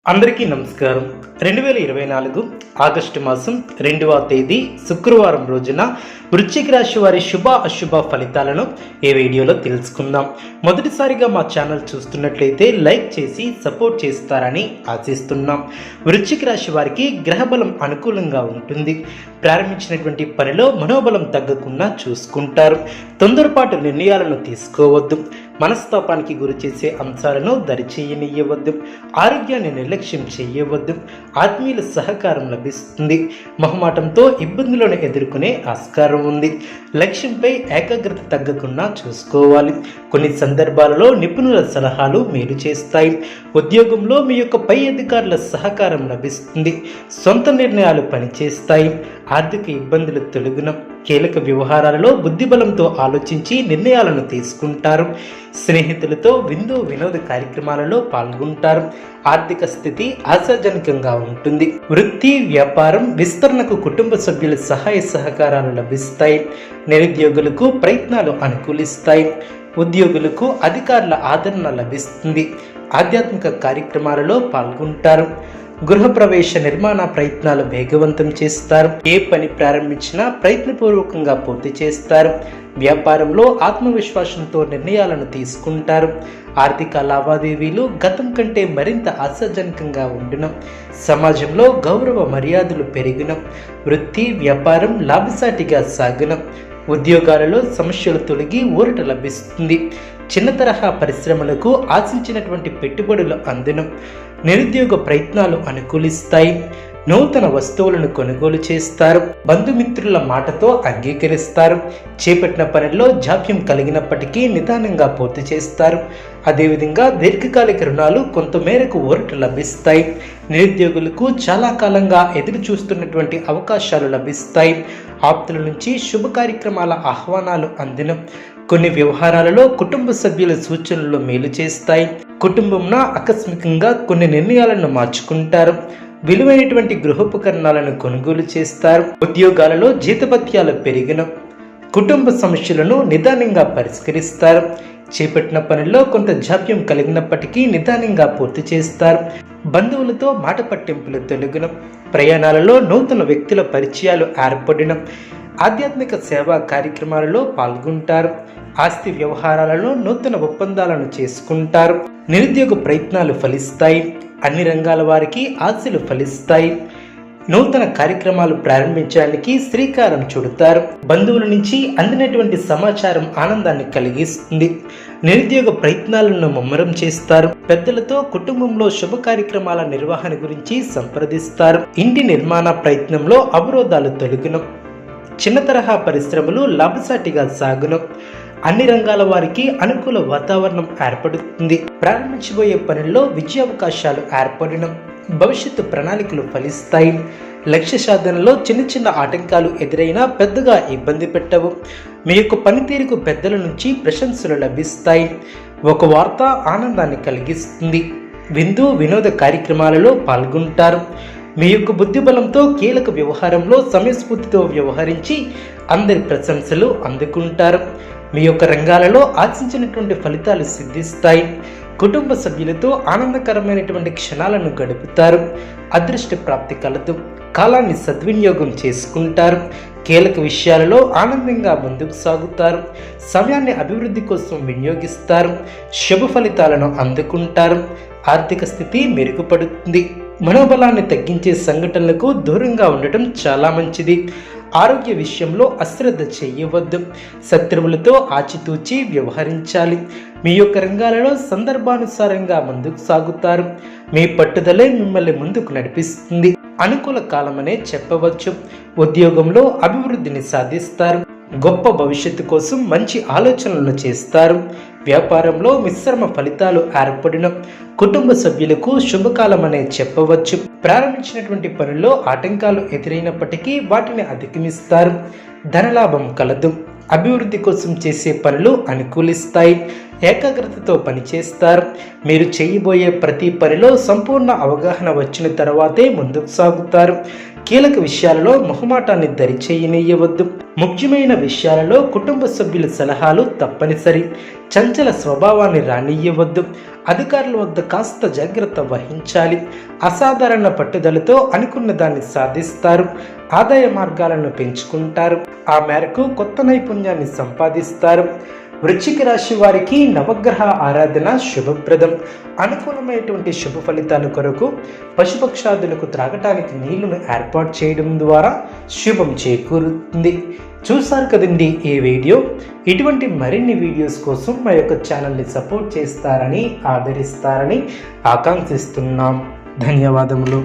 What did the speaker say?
అందరికీ నమస్కారం. 2024 ఆగస్టు మాసం 2వ తేదీ శుక్రవారం రోజున వృశ్చిక రాశి వారి శుభ అశుభ ఫలితాలను ఈ వీడియోలో తెలుసుకుందాం. మొదటిసారిగా మా ఛానల్ చూస్తున్నట్లయితే లైక్ చేసి సపోర్ట్ చేస్తారని ఆశిస్తున్నాం. వృశ్చిక రాశి వారికి గ్రహబలం అనుకూలంగా ఉంటుంది. ప్రారంభించినటువంటి పనిలో మనోబలం తగ్గకుండా చూసుకుంటారు. తొందరపాటు నిర్ణయాలను తీసుకోవద్దు. మనస్తాపానికి గురి చేసే అంశాలను దరిచేయనియ్యవద్దు. ఆరోగ్యాన్ని నిర్లక్ష్యం చేయవద్దు. ఆత్మీయుల సహకారం లభిస్తుంది. మొహమాటంతో ఇబ్బందులను ఎదుర్కొనే ఆస్కారం ఉంది. లక్ష్యంపై ఏకాగ్రత తగ్గకుండా చూసుకోవాలి. కొన్ని సందర్భాలలో నిపుణుల సలహాలు మేలు చేస్తాయి. ఉద్యోగంలో మీ యొక్క పై అధికారుల సహకారం లభిస్తుంది. సొంత నిర్ణయాలు పనిచేస్తాయి. ఆర్థిక ఇబ్బందులు తొలగున. కీలక వ్యవహారాలలో బుద్ధిబలంతో ఆలోచించి నిర్ణయాలను తీసుకుంటారు. స్నేహితులతో విందు వినోద కార్యక్రమాలలో పాల్గొంటారు. ఆర్థిక స్థితి ఆశాజనకంగా ఉంటుంది. వృత్తి వ్యాపారం విస్తరణకు కుటుంబ సభ్యుల సహాయ సహకారాలు లభిస్తాయి. నిరుద్యోగులకు ప్రయత్నాలు అనుకూలిస్తాయి. ఉద్యోగులకు అధికారుల ఆదరణ లభిస్తుంది. ఆధ్యాత్మిక కార్యక్రమాలలో పాల్గొంటారు. గృహప్రవేశ నిర్మాణ ప్రయత్నాలు వేగవంతం చేస్తారు. ఏ పని ప్రారంభించినా ప్రయత్నపూర్వకంగా పూర్తి చేస్తారు. వ్యాపారంలో ఆత్మవిశ్వాసంతో నిర్ణయాలను తీసుకుంటారు. ఆర్థిక లావాదేవీలు గతం కంటే మరింత ఆశాజనకంగా ఉండును. సమాజంలో గౌరవ మర్యాదలు పెరిగిన. వృత్తి వ్యాపారం లాభసాటిగా సాగున. ఉద్యోగాలలో సమస్యలు తొలగి ఊరట లభిస్తుంది. చిన్న తరహా పరిశ్రమలకు ఆశించినటువంటి పెట్టుబడులు అందును. నిరుద్యోగ ప్రయత్నాలు అనుకూలిస్తాయి. నూతన వస్తువులను కొనుగోలు చేస్తారు. బంధుమిత్రుల మాటతో అంగీకరిస్తారు. చేపట్టిన పనుల్లో జాప్యం కలిగినప్పటికీ నిదానంగా పూర్తి చేస్తారు. అదేవిధంగా దీర్ఘకాలిక రుణాలు కొంతమేరకు ఊరట లభిస్తాయి. నిరుద్యోగులకు చాలా కాలంగా ఎదురు చూస్తున్నటువంటి అవకాశాలు లభిస్తాయి. ఆప్తుల నుంచి శుభ కార్యక్రమాల ఆహ్వానాలు అందిన. కొన్ని వ్యవహారాలలో కుటుంబ సభ్యుల సూచనలు మేలు చేస్తాయి. కుటుంబంలో ఆకస్మికంగా కొన్ని నిర్ణయాలను మార్చుకుంటారు. విలువైనటువంటి గృహోపకరణాలను కొనుగోలు చేస్తారు. ఉద్యోగాలలో జీతభత్యాలు పెరిగిన. కుటుంబ సమస్యలను నిదానంగా పరిష్కరిస్తారు. చేపట్టిన పనుల్లో కొంత జాప్యం కలిగినప్పటికీ నిదానంగా పూర్తి చేస్తారు. బంధువులతో మాట పట్టింపులు తొలగిన. ప్రయాణాలలో నూతన వ్యక్తుల పరిచయాలు ఏర్పడిన. ఆధ్యాత్మిక సేవా కార్యక్రమాలలో పాల్గొంటారు. ఆస్తి వ్యవహారాలలో నూతన ఒప్పందాలను చేసుకుంటారు. నిరుద్యోగ ప్రయత్నాలు ఫలిస్తాయి. అన్ని రంగాల వారికి ఆశలు ఫలిస్తాయి. నూతన కార్యక్రమాలు ప్రారంభించడానికి శ్రీకారం చుడతారు. బంధువుల నుంచి అందినటువంటి సమాచారం ఆనందాన్ని కలిగిస్తుంది. నిరుద్యోగ ప్రయత్నాలను ముమ్మరం చేస్తారు. పెద్దలతో కుటుంబంలో శుభ కార్యక్రమాల నిర్వహణ గురించి సంప్రదిస్తారు. ఇంటి నిర్మాణ ప్రయత్నంలో అవరోధాలు తొలగును. చిన్న తరహా పరిశ్రమలు లాభసాటిగా సాగును. అన్ని రంగాల వారికి అనుకూల వాతావరణం ఏర్పడుతుంది. ప్రారంభించబోయే పనుల్లో విజయావకాశాలు ఏర్పడిన. భవిష్యత్తు ప్రణాళికలు ఫలిస్తాయి. లక్ష్య సాధనలో చిన్న చిన్న ఆటంకాలు ఎదురైనా పెద్దగా ఇబ్బంది పెట్టవు. మీ యొక్క పనితీరుకు పెద్దల నుంచి ప్రశంసలు లభిస్తాయి. ఒక వార్త ఆనందాన్ని కలిగిస్తుంది. విందు వినోద కార్యక్రమాలలో పాల్గొంటారు. మీ యొక్క బుద్ధిబలంతో కీలక వ్యవహారంలో సమయస్ఫూర్తితో వ్యవహరించి అందరి ప్రశంసలు అందుకుంటారు. మీ యొక్క రంగాలలో ఆశించినటువంటి ఫలితాలు సిద్ధిస్తాయి. కుటుంబ సభ్యులతో ఆనందకరమైనటువంటి క్షణాలను గడుపుతారు. అదృష్ట ప్రాప్తి కలదు. కాలాన్ని సద్వినియోగం చేసుకుంటారు. కీలక విషయాలలో ఆనందంగా ముందుకు సాగుతారు. సమయాన్ని అభివృద్ధి కోసం వినియోగిస్తారు. శుభ ఫలితాలను అందుకుంటారు. ఆర్థిక స్థితి మెరుగుపడుతుంది. మనోబలాన్ని తగ్గించే సంఘటనలకు దూరంగా ఉండటం చాలా మంచిది. ఆరోగ్య విషయంలో అశ్రద్ధ చేయవద్దు. శత్రువులతో ఆచితూచి వ్యవహరించాలి. మీ యొక్క రంగాలలో సందర్భానుసారంగా ముందుకు సాగుతారు. మీ పట్టుదలే మిమ్మల్ని ముందుకు నడిపిస్తుంది. అనుకూల కాలమనే చెప్పవచ్చు. ఉద్యోగంలో అభివృద్ధిని సాధిస్తారు. గొప్ప భవిష్యత్తు కోసం మంచి ఆలోచనలను చేస్తారు. వ్యాపారంలో మిశ్రమ ఫలితాలు ఏర్పడిన. కుటుంబ సభ్యులకు శుభకాలమనే చెప్పవచ్చు. ప్రారంభించినటువంటి పనుల్లో ఆటంకాలు ఎదురైనప్పటికీ వాటిని అధిగమిస్తారు. ధనలాభం కలదు. అభివృద్ధి కోసం చేసే పనులు అనుకూలిస్తాయి. ఏకాగ్రతతో పనిచేస్తారు. మీరు చేయబోయే ప్రతి పనిలో సంపూర్ణ అవగాహన వచ్చిన తర్వాతే ముందుకు సాగుతారు. కీలక విషయాలలో మొహమాటాన్ని దరిచేయనీయవద్దు. ముఖ్యమైన విషయాలలో కుటుంబ సభ్యుల సలహాలు తప్పనిసరి. చంచల స్వభావాన్ని రానియ్యవద్దు. అధికారుల వద్ద కాస్త జాగ్రత్త వహించాలి. అసాధారణ పట్టుదలతో అనుకున్న దాన్ని సాధిస్తారు. ఆదాయ మార్గాలను పెంచుకుంటారు. ఆ మేరకు కొత్త నైపుణ్యాన్ని సంపాదిస్తారు. వృశ్చిక రాశి వారికి నవగ్రహ ఆరాధన శుభప్రదం. అనుకూలమైనటువంటి శుభ ఫలితాల కొరకు పశుపక్షాదులకు త్రాగటానికి నీళ్లను ఏర్పాటు చేయడం ద్వారా శుభం చేకూరుతుంది. చూసారు కదండి ఈ వీడియో. ఇటువంటి మరిన్ని వీడియోస్ కోసం మా యొక్క ఛానల్ని సపోర్ట్ చేస్తారని, ఆదరిస్తారని ఆకాంక్షిస్తున్నాం. ధన్యవాదములు.